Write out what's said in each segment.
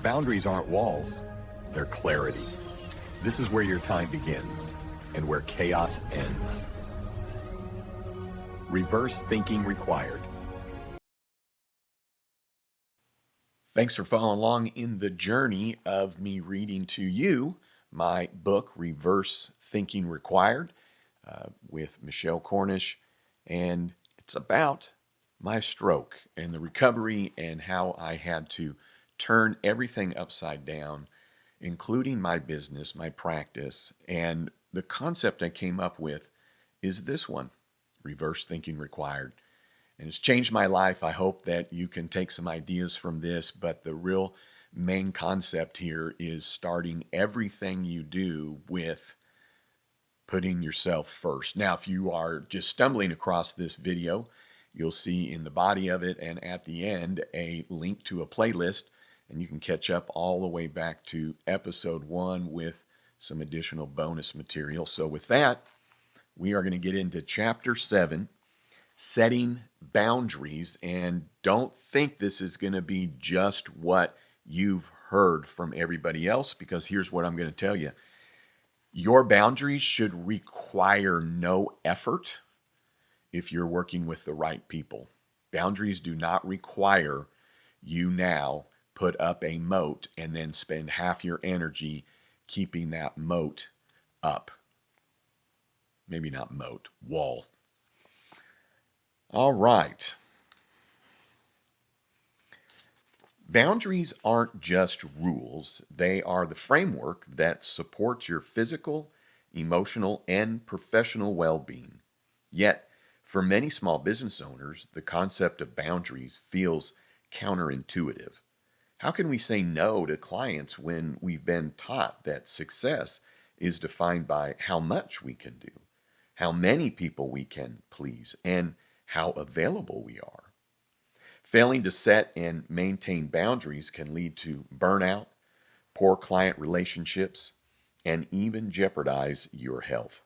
Boundaries aren't walls, they're clarity. This is where your time begins and where chaos ends. Reverse thinking required. Thanks for following along in the journey of me reading to you my book, Reverse Thinking Required, with Michelle Cornish. And it's about my stroke and the recovery and how I had to turn everything upside down, including my business, my practice. And the concept I came up with is this one, Reverse Thinking Required. And it's changed my life. I hope that you can take some ideas from this, but the real main concept here is starting everything you do with putting yourself first. Now, if you are just stumbling across this video, you'll see in the body of it and at the end a link to a playlist, and you can catch up all the way back to episode 1 with some additional bonus material. So with that, we are going to get into chapter 7, setting boundaries. And don't think this is going to be just what you've heard from everybody else, because here's what I'm going to tell you. Your boundaries should require no effort if you're working with the right people. Boundaries do not require you now put up a moat and then spend half your energy keeping that moat up. Maybe not moat, wall. All right. Boundaries aren't just rules. They are the framework that supports your physical, emotional, and professional well-being. Yet, for many small business owners, the concept of boundaries feels counterintuitive. How can we say no to clients when we've been taught that success is defined by how much we can do, how many people we can please, and how available we are? Failing to set and maintain boundaries can lead to burnout, poor client relationships, and even jeopardize your health.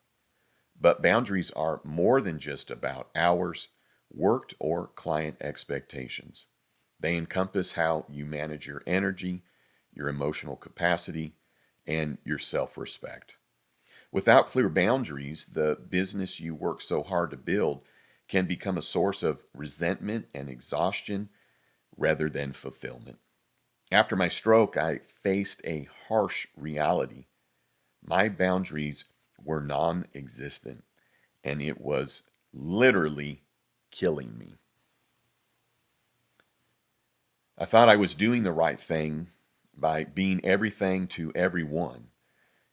But boundaries are more than just about hours worked or client expectations. They encompass how you manage your energy, your emotional capacity, and your self-respect. Without clear boundaries, the business you work so hard to build can become a source of resentment and exhaustion rather than fulfillment. After my stroke, I faced a harsh reality. My boundaries were non-existent, and it was literally killing me. I thought I was doing the right thing by being everything to everyone,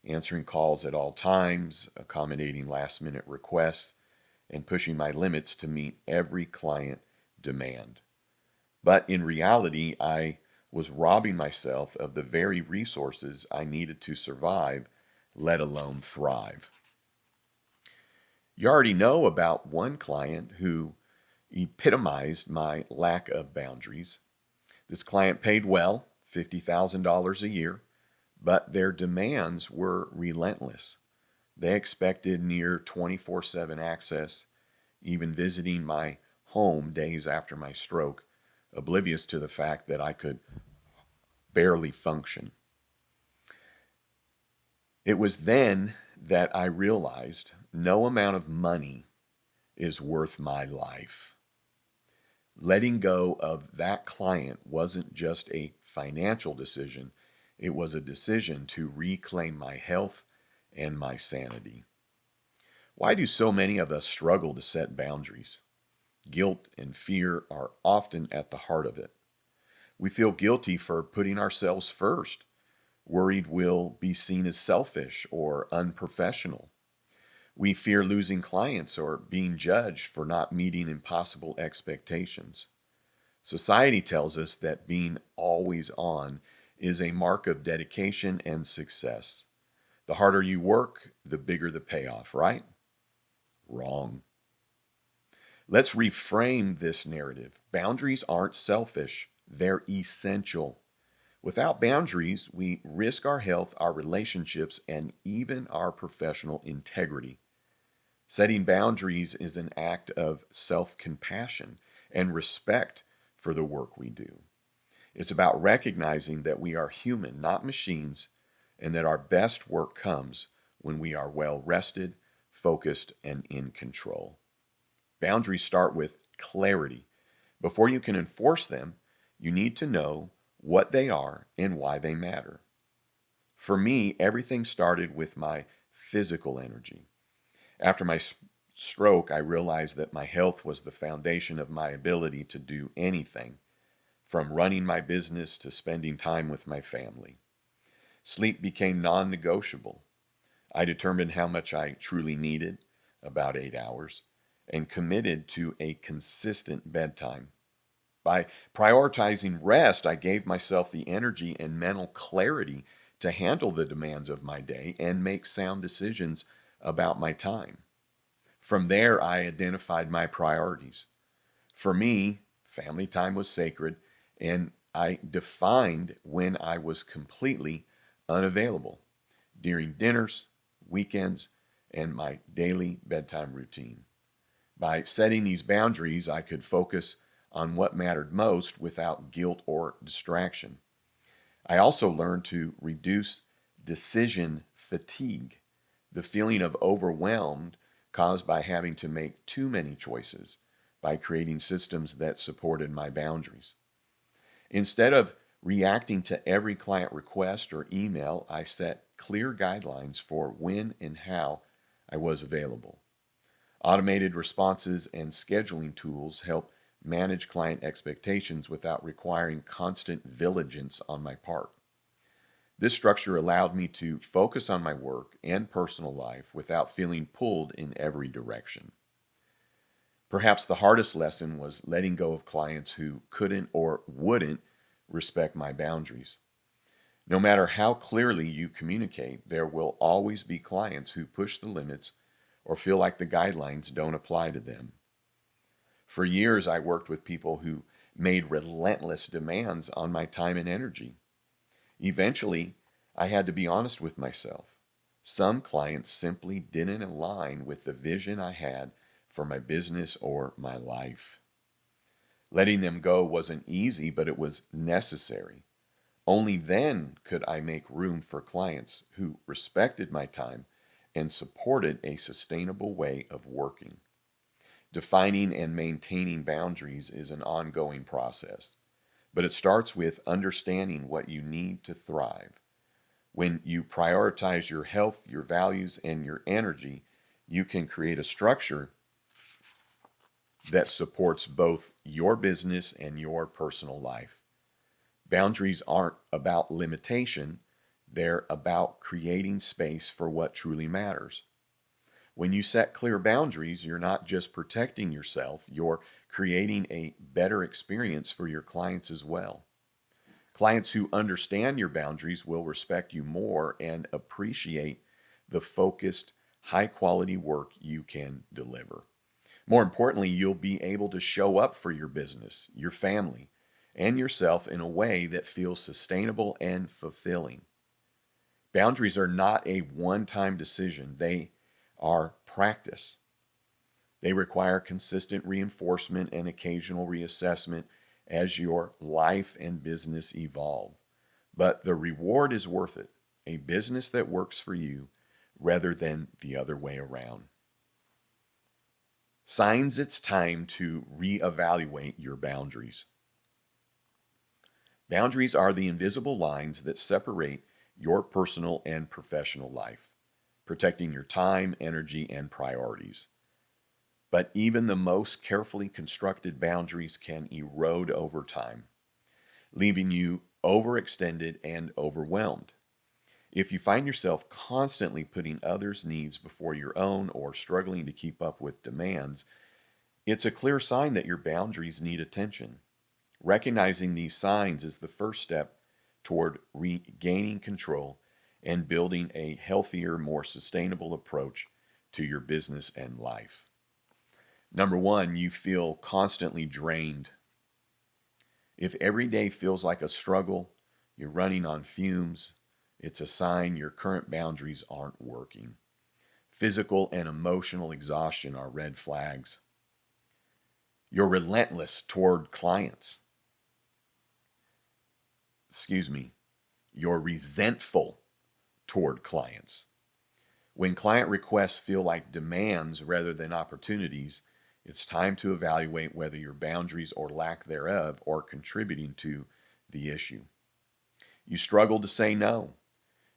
answering calls at all times, accommodating last-minute requests, and pushing my limits to meet every client demand. But in reality, I was robbing myself of the very resources I needed to survive, let alone thrive. You already know about one client who epitomized my lack of boundaries. This client paid well, $50,000 a year, but their demands were relentless. They expected near 24/7 access, even visiting my home days after my stroke, oblivious to the fact that I could barely function. It was then that I realized no amount of money is worth my life. Letting go of that client wasn't just a financial decision, it was a decision to reclaim my health and my sanity. Why do so many of us struggle to set boundaries? Guilt and fear are often at the heart of it. We feel guilty for putting ourselves first, worried we'll be seen as selfish or unprofessional. We fear losing clients or being judged for not meeting impossible expectations. Society tells us that being always on is a mark of dedication and success. The harder you work, the bigger the payoff, right? Wrong. Let's reframe this narrative. Boundaries aren't selfish, they're essential. Without boundaries, we risk our health, our relationships, and even our professional integrity. Setting boundaries is an act of self-compassion and respect for the work we do. It's about recognizing that we are human, not machines, and that our best work comes when we are well rested, focused, and in control. Boundaries start with clarity. Before you can enforce them, you need to know what they are and why they matter. For me, everything started with my physical energy. After my stroke, I realized that my health was the foundation of my ability to do anything, from running my business to spending time with my family. Sleep became non negotiable. I determined how much I truly needed, about 8 hours, and committed to a consistent bedtime. By prioritizing rest, I gave myself the energy and mental clarity to handle the demands of my day and make sound decisions about my time. From there, I identified my priorities. For me, family time was sacred, and I defined when I was completely unavailable during dinners, weekends, and my daily bedtime routine. By setting these boundaries, I could focus on what mattered most without guilt or distraction. I also learned to reduce decision fatigue, the feeling of overwhelmed caused by having to make too many choices, by creating systems that supported my boundaries. Instead of reacting to every client request or email, I set clear guidelines for when and how I was available. Automated responses and scheduling tools help manage client expectations without requiring constant vigilance on my part. This structure allowed me to focus on my work and personal life without feeling pulled in every direction. Perhaps the hardest lesson was letting go of clients who couldn't or wouldn't respect my boundaries. No matter how clearly you communicate, there will always be clients who push the limits or feel like the guidelines don't apply to them. For years, I worked with people who made relentless demands on my time and energy. Eventually, I had to be honest with myself. Some clients simply didn't align with the vision I had for my business or my life. Letting them go wasn't easy, but it was necessary. Only then could I make room for clients who respected my time and supported a sustainable way of working. Defining and maintaining boundaries is an ongoing process, but it starts with understanding what you need to thrive. When you prioritize your health, your values, and your energy, you can create a structure that supports both your business and your personal life. Boundaries aren't about limitation, they're about creating space for what truly matters. When you set clear boundaries, you're not just protecting yourself, you're creating a better experience for your clients as well. Clients who understand your boundaries will respect you more and appreciate the focused, high quality work you can deliver. More importantly, you'll be able to show up for your business, your family, and yourself in a way that feels sustainable and fulfilling. Boundaries are not a one time decision, they are practice. They require consistent reinforcement and occasional reassessment as your life and business evolve. But the reward is worth it, a business that works for you rather than the other way around. Signs it's time to reevaluate your boundaries. Boundaries are the invisible lines that separate your personal and professional life, protecting your time, energy, and priorities. But even the most carefully constructed boundaries can erode over time, leaving you overextended and overwhelmed. If you find yourself constantly putting others' needs before your own or struggling to keep up with demands, it's a clear sign that your boundaries need attention. Recognizing these signs is the first step toward regaining control and building a healthier, more sustainable approach to your business and life. Number one, you feel constantly drained. If every day feels like a struggle, you're running on fumes, it's a sign your current boundaries aren't working. Physical and emotional exhaustion are red flags. You're relentless toward clients. you're resentful toward clients. When client requests feel like demands rather than opportunities, it's time to evaluate whether your boundaries or lack thereof are contributing to the issue. You struggle to say no.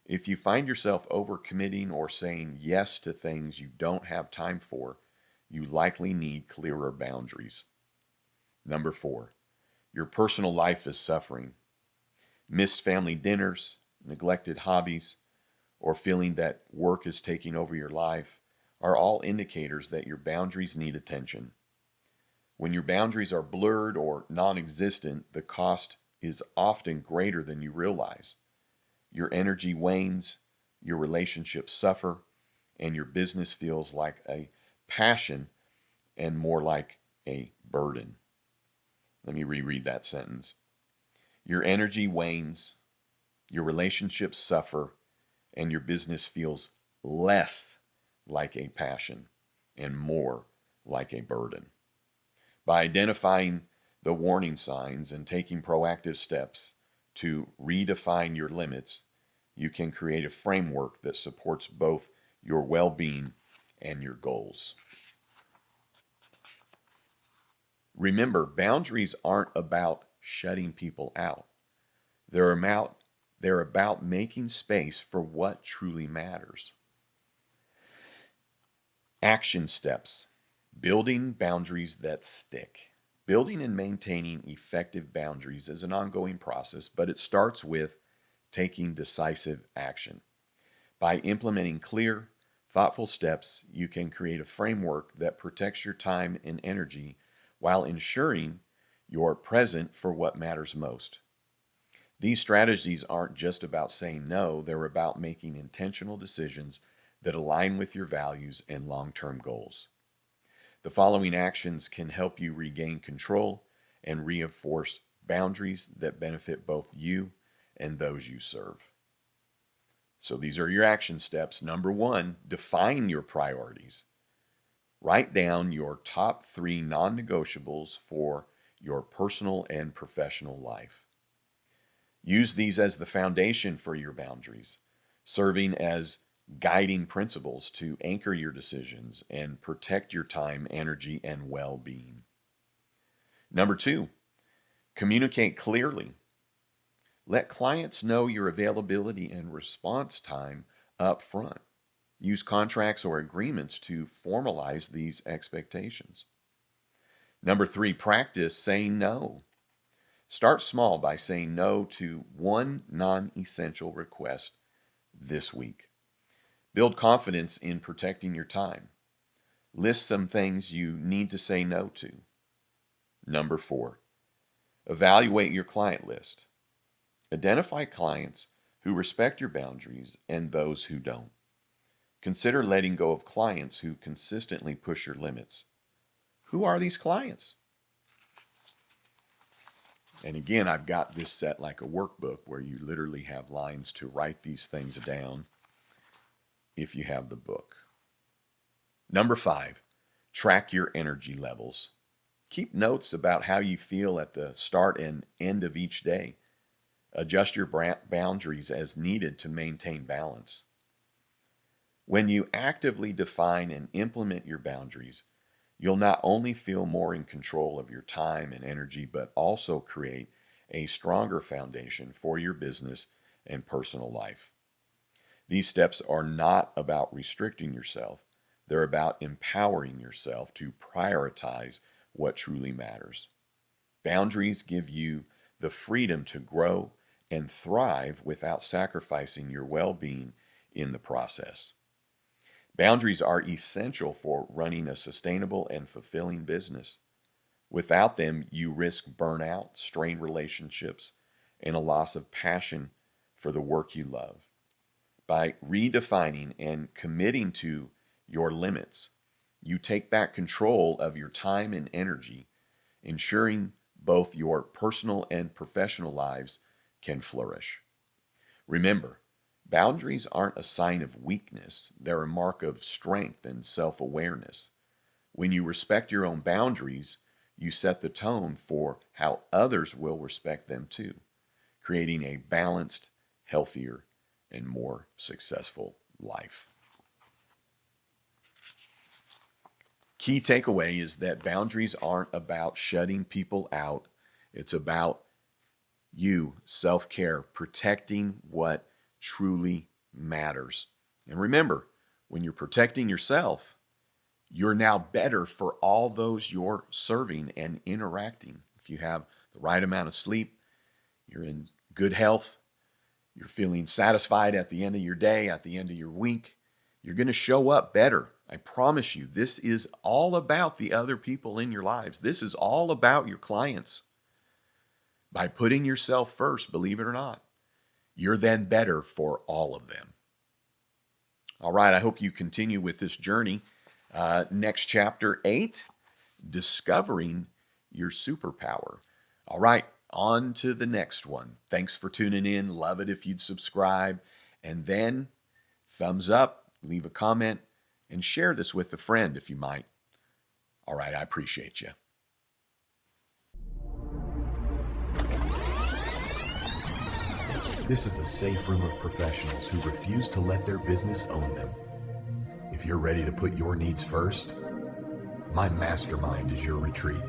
If you find yourself overcommitting or saying yes to things you don't have time for, you likely need clearer boundaries. Number 4, your personal life is suffering. Missed family dinners, neglected hobbies, or feeling that work is taking over your life are all indicators that your boundaries need attention. When your boundaries are blurred or non existent, the cost is often greater than you realize. Your energy wanes, your relationships suffer, and your business feels like a passion and more like a burden. Let me reread that sentence. Your energy wanes, your relationships suffer, and your business feels less like a passion and more like a burden. By identifying the warning signs and taking proactive steps to redefine your limits, you can create a framework that supports both your well-being and your goals. Remember, boundaries aren't about shutting people out. They're about making space for what truly matters. Action steps. Building boundaries that stick. Building and maintaining effective boundaries is an ongoing process, but it starts with taking decisive action. By implementing clear, thoughtful steps, you can create a framework that protects your time and energy while ensuring you're present for what matters most. These strategies aren't just about saying no, they're about making intentional decisions that align with your values and long-term goals. The following actions can help you regain control and reinforce boundaries that benefit both you and those you serve. So these are your action steps. Number 1, define your priorities. Write down your top 3 non-negotiables for your personal and professional life. Use these as the foundation for your boundaries, serving as guiding principles to anchor your decisions and protect your time, energy, and well-being. Number 2, communicate clearly. Let clients know your availability and response time up front. Use contracts or agreements to formalize these expectations. Number 3, practice saying no. Start small by saying no to one non-essential request this week. Build confidence in protecting your time. List some things you need to say no to. Number 4, evaluate your client list. Identify clients who respect your boundaries and those who don't. Consider letting go of clients who consistently push your limits. Who are these clients? And again, I've got this set like a workbook where you literally have lines to write these things down if you have the book. Number 5, track your energy levels. Keep notes about how you feel at the start and end of each day. Adjust your boundaries as needed to maintain balance. When you actively define and implement your boundaries, you'll not only feel more in control of your time and energy, but also create a stronger foundation for your business and personal life. These steps are not about restricting yourself. They're about empowering yourself to prioritize what truly matters. Boundaries give you the freedom to grow and thrive without sacrificing your well-being in the process. Boundaries are essential for running a sustainable and fulfilling business. Without them, you risk burnout, strained relationships, and a loss of passion for the work you love. By redefining and committing to your limits, you take back control of your time and energy, ensuring both your personal and professional lives can flourish. Remember, boundaries aren't a sign of weakness, they're a mark of strength and self-awareness. When you respect your own boundaries, you set the tone for how others will respect them too, creating a balanced, healthier, and more successful life. Key takeaway is that boundaries aren't about shutting people out. It's about you, self-care, protecting what truly matters. And remember, when you're protecting yourself, you're now better for all those you're serving and interacting. If you have the right amount of sleep, you're in good health, you're feeling satisfied at the end of your day, at the end of your week, you're going to show up better. I promise you, this is all about the other people in your lives. This is all about your clients. By putting yourself first, believe it or not, you're then better for all of them. All right, I hope you continue with this journey. Next chapter 8, discovering your superpower. All right, on to the next one. Thanks for tuning in. Love it if you'd subscribe. And then thumbs up, leave a comment, and share this with a friend if you might. All right, I appreciate you. This is a safe room of professionals who refuse to let their business own them. If you're ready to put your needs first, my mastermind is your retreat.